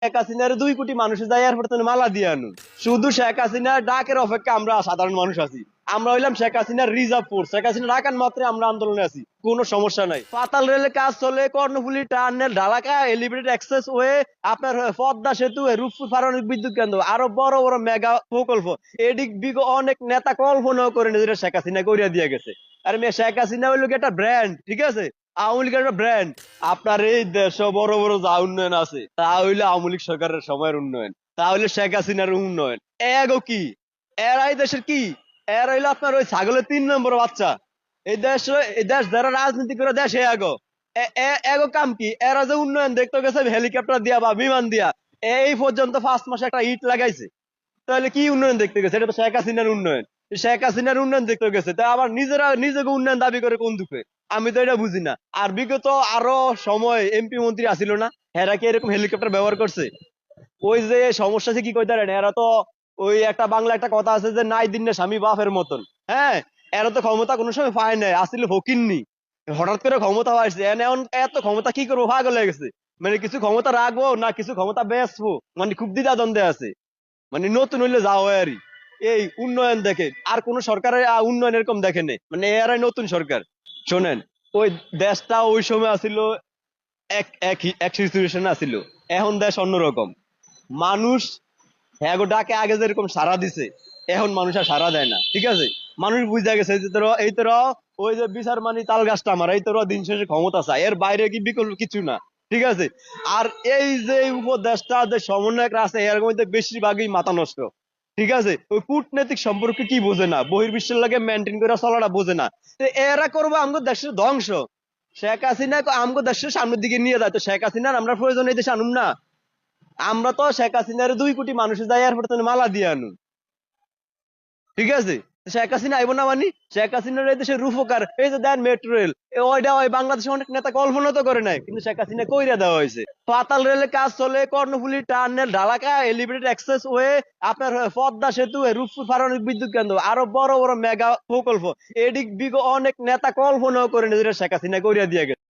শেখ হাসিনার 2 কোটি মানুষ যায় এয়ারপোর্ট থেকে মালা দিয়ে আনুন। শুধু শেখ হাসিনার ডাকের অপেক্ষা আমরা সাধারণ মানুষ আছি। আমরা হইলাম শেখ হাসিনার রিজার্ভ ফোর্স। শেখ হাসিনা ডাকান মাত্রে আমরা আন্দোলনে আছি, কোনো সমস্যা নাই। পাতাল রেলের কাজ চলে, Karnaphuli tunnel, Dhaka elevated expressway, আপনার পদ্মা সেতু, রূপপুর পারমাণবিক বিদ্যুৎ কেন্দ্র, আরো বড় বড় মেগা প্রকল্প। এদিক বিগ অনেক নেতা কল্পনাও করে না, যেটা শেখ হাসিনা করিয়া দিয়ে গেছে। আর শেখ হাসিনা হইলো একটা ব্র্যান্ড, ঠিক আছে? আওয়ামী লীগের একটা ব্র্যান্ড। আপনার এই দেশে বড় বড় যা উন্নয়ন আছে তা হইলে আওয়ামী লীগ সরকারের সময়ের উন্নয়ন, তাহলে শেখ হাসিনার উন্নয়ন। এগো কি এরাই দেশের কি? এরা হইলো আপনার ওই ছাগলের 3 নম্বর বাচ্চা। এই দেশ যারা রাজনীতি করে দেশ এগো। এগো কাম কি? এরা যে উন্নয়ন দেখতে গেছে হেলিকপ্টার দিয়া বা বিমান দিয়া, এই পর্যন্ত 5 মাসে একটা ইট লাগাইছে। তাহলে কি উন্নয়ন দেখতে গেছে? এটা তো শেখ হাসিনার উন্নয়ন। শেখ হাসিনার উন্নয়ন দেখতে গেছে, তা আবার নিজেকে উন্নয়ন দাবি করে কোন দুঃখে? আমি তো এটা বুঝি না। আর বিগত আরো সময় এমপি মন্ত্রী আসিল না, এরা কি এরকম হেলিকপ্টার ব্যবহার করছে? ওই যে সমস্যা আছে কি কইতে পারেন, এরা তো ওই একটা বাংলা একটা কথা আছে যে নাই দিন না স্বামী বাপের মতন। হ্যাঁ, এরা তো ক্ষমতা কোনো সময় পায় নাই, আসলে ফকিন্নি। হঠাৎ করে ক্ষমতা পাইছে, এখন এত ক্ষমতা কি করবো, পাগল হয়ে গেছে। মানে কিছু ক্ষমতা রাখবো না কিছু ক্ষমতা বেচবো, মানে খুব দ্বিধা দ্বন্দ্বে আছে। মানে নতুন হইলে যাও আর এই উন্নয়ন দেখে আর কোন সরকারের উন্নয়ন এরকম দেখে নেই, মানে এরাই নতুন সরকার। শোনেন, ওই দেশটা ওই সময় আসিল এক এক এক সিচুয়েশন আসিল। এখন দেশ অন্যরকম। মানুষ হ্যাঁ গো ডাকে আগে যেরকম সাড়া দিছে, এখন মানুষ আর সাড়া দেয় না, ঠিক আছে? মানুষ বুঝা গেছে যে তোরা এই তোরা ওই যে বিচার মানি তাল গাছটা আমার, এই তোরা দিন শেষে ক্ষমতা চায়, এর বাইরে কি বিকল্প কিছু না, ঠিক আছে? আর এই যে উপদেশটা যে সমন্বয়করা আছে এর মধ্যে বেশিরভাগই মাথা নষ্ট, ঠিক আছে? ওই কূটনৈতিক সম্পর্কে কি বোঝে না, বহির্বিশ্বের লাগে মেনটেন করে চলাটা বোঝে না। তো এরা করবো আমাদের দেশের ধ্বংস। শেখ হাসিনা আমাদের দেশের সামনের দিকে নিয়ে যায়, তো শেখ হাসিনার আমরা প্রয়োজন এই দেশে আনুন না। আমরা তো শেখ হাসিনার 2 কোটি মানুষ যায় এয়ারপোর্ট থেকে মালা দিয়ে আনুন, ঠিক আছে? শেখ হাসিনা আইব না মানি? শেখ হাসিনার এই দেশের রূপকার এই যে দেন মেট্রো রেল, ওইটা ওই বাংলাদেশের অনেক নেতা কল্পনা তো করে নাই, কিন্তু শেখ হাসিনা কইরা দেওয়া হয়েছে। পাতাল রেলের কাজ চলে, Karnaphuli tunnel, Dhaka elevated expressway, আপনার পদ্মা সেতু, রূপপুর পারমাণবিক বিদ্যুৎ কেন্দ্র, আরো বড় বড় মেগা প্রকল্প। এদিক বিগ অনেক নেতা কল্পনাও করে না, যেটা শেখ হাসিনা করিয়া দিয়ে গেছে।